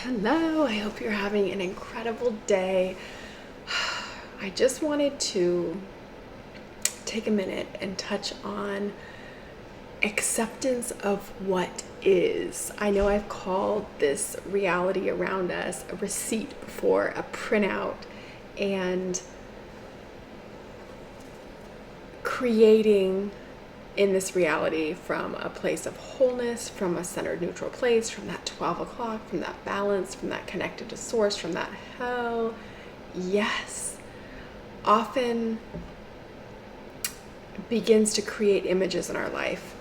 Hello, I hope you're having an incredible day. I just wanted to take a minute and touch on acceptance of what is. I know I've called this reality around us a receipt before, a printout, and creating in this reality from a place of wholeness, from a centered neutral place, from that 12 o'clock, from that balance, from that connected to source, from that hell yes, often begins to create images in our life.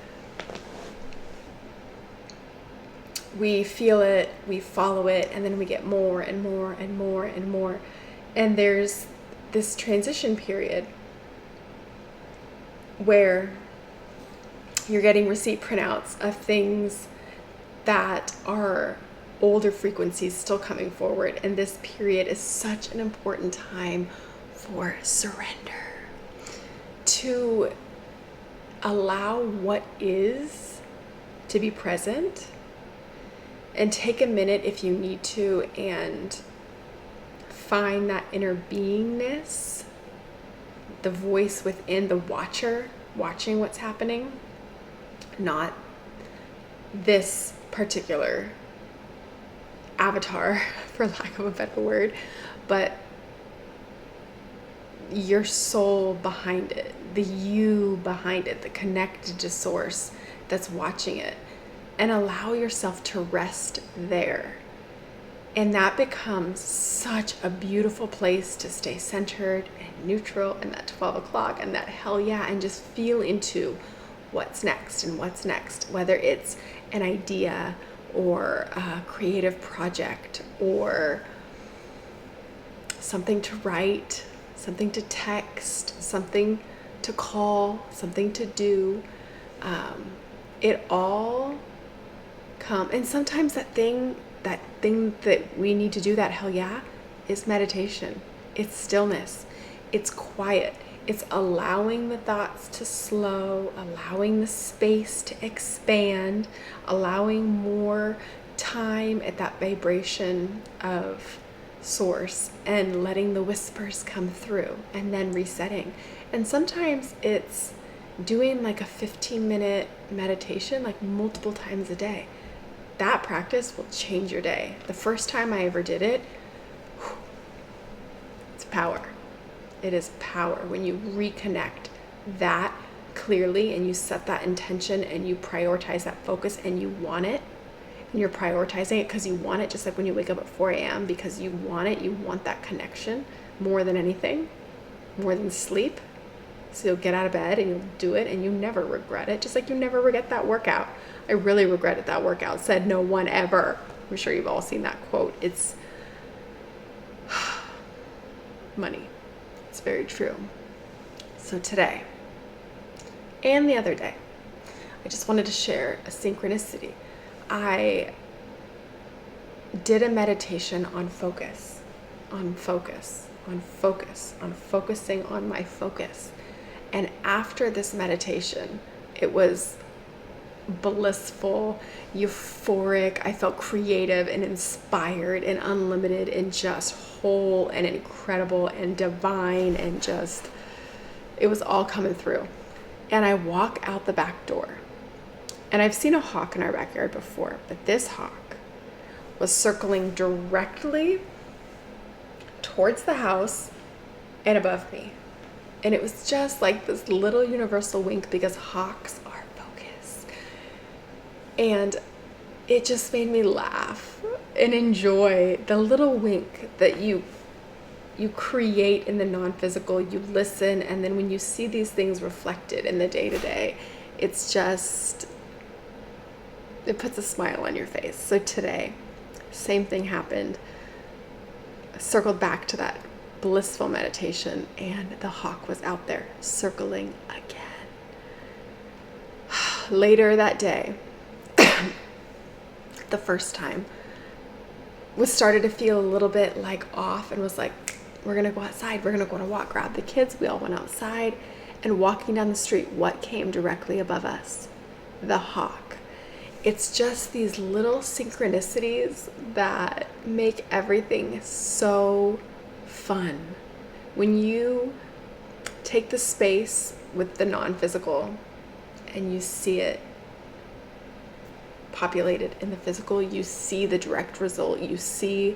We feel it, we follow it, and then we get more and more and more and more. And there's this transition period where you're getting receipt printouts of things that are older frequencies still coming forward. And this period is such an important time for surrender, to allow what is to be present, and take a minute if you need to and find that inner beingness, the voice within, the watcher watching what's happening, not this particular avatar, for lack of a better word, but your soul behind it, the you behind it, the connected to source that's watching it, and allow yourself to rest there. And that becomes such a beautiful place to stay centered and neutral, and that 12 o'clock and that hell yeah, and just feel into what's next and what's next, whether it's an idea or a creative project or something to write, something to text, something to call, something to do. It all come, and sometimes that thing that we need to do, that hell yeah, is meditation. It's stillness. It's quiet. It's allowing the thoughts to slow, allowing the space to expand, allowing more time at that vibration of source, and letting the whispers come through, and then resetting. And sometimes it's doing like a 15-minute meditation, like multiple times a day. That practice will change your day. The first time I ever did it, it's power. It is power when you reconnect that clearly and you set that intention and you prioritize that focus and you want it. And you're prioritizing it because you want it, just like when you wake up at 4 a.m. because you want it. You want that connection more than anything, more than sleep. So you'll get out of bed and you'll do it and you never regret it, just like you never regret that workout. I really regretted that workout. Said no one ever. I'm sure you've all seen that quote. It's money. It's very true. So today and the other day, I just wanted to share a synchronicity. I did a meditation on focus, on focus, on focus, on focusing on my focus. And after this meditation, it was blissful, euphoric. I felt creative and inspired and unlimited and just whole and incredible and divine, and just, it was all coming through. And I walk out the back door, and I've seen a hawk in our backyard before, but this hawk was circling directly towards the house and above me. And it was just like this little universal wink, because hawks are focused. And it just made me laugh and enjoy the little wink that you create in the non-physical. You listen, and then when you see these things reflected in the day-to-day, it's just, it puts a smile on your face. So today, same thing happened. I circled back to that blissful meditation, and the hawk was out there circling again. Later that day, the first time, was started to feel a little bit like off, and was like, we're gonna go outside, we're gonna go on a walk, grab the kids. We all went outside, and walking down the street, what came directly above us? The hawk. It's just these little synchronicities that make everything so fun. When you take the space with the non-physical and you see it populated in the physical, you see the direct result, you see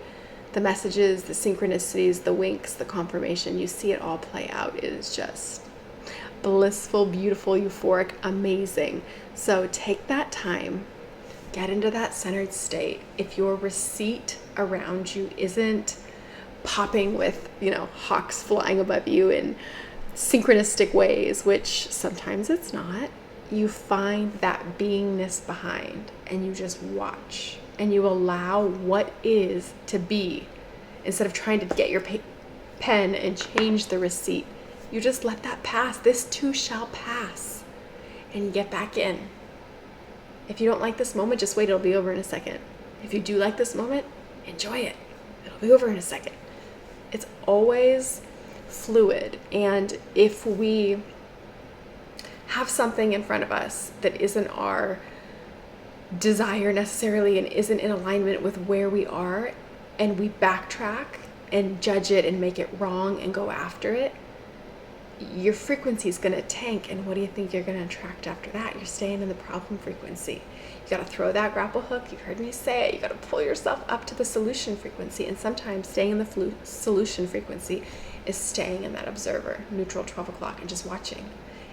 the messages, the synchronicities, the winks, the confirmation, you see it all play out. It is just blissful, beautiful, euphoric, amazing. So take that time, get into that centered state. If your receipt around you isn't popping with, hawks flying above you in synchronistic ways, which sometimes it's not, you find that beingness behind and you just watch and you allow what is to be. Instead of trying to get your pen and change the receipt, you just let that pass. This too shall pass. And you get back in. If you don't like this moment, just wait, it'll be over in a second. If you do like this moment, enjoy it. It'll be over in a second. It's always fluid. And if we have something in front of us that isn't our desire necessarily and isn't in alignment with where we are, and we backtrack and judge it and make it wrong and go after it, your frequency is going to tank. And what do you think you're going to attract after that? You're staying in the problem frequency. You got to throw that grapple hook. You've heard me say it. You got to pull yourself up to the solution frequency. And sometimes staying in the solution frequency is staying in that observer, neutral 12 o'clock, and just watching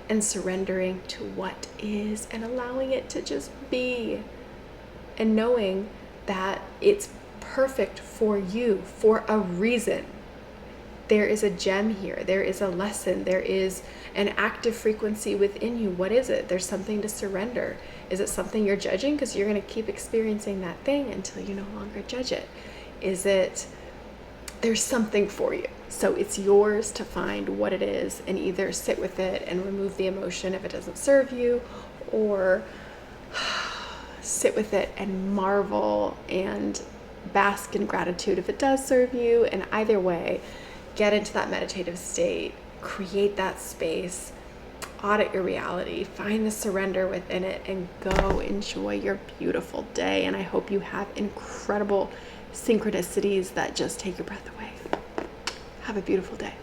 and surrendering to what is and allowing it to just be, and knowing that it's perfect for you for a reason. There is a gem here. There is a lesson. There is an active frequency within you. What is it? There's something to surrender. Is it something you're judging? Because you're going to keep experiencing that thing until you no longer judge it. Is it there's something for you? So it's yours to find what it is and either sit with it and remove the emotion if it doesn't serve you, or sit with it and marvel and bask in gratitude if it does serve you. And either way, get into that meditative state, create that space, audit your reality, find the surrender within it, and go enjoy your beautiful day. And I hope you have incredible synchronicities that just take your breath away. Have a beautiful day.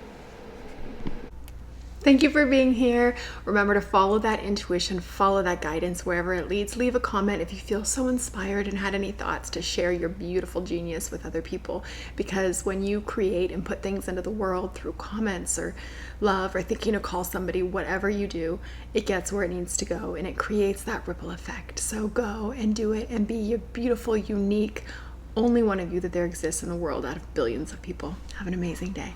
Thank you for being here. Remember to follow that intuition, follow that guidance wherever it leads. Leave a comment if you feel so inspired and had any thoughts to share your beautiful genius with other people. Because when you create and put things into the world through comments or love or thinking to call somebody, whatever you do, it gets where it needs to go and it creates that ripple effect. So go and do it and be your beautiful, unique, only one of you that there exists in the world out of billions of people. Have an amazing day.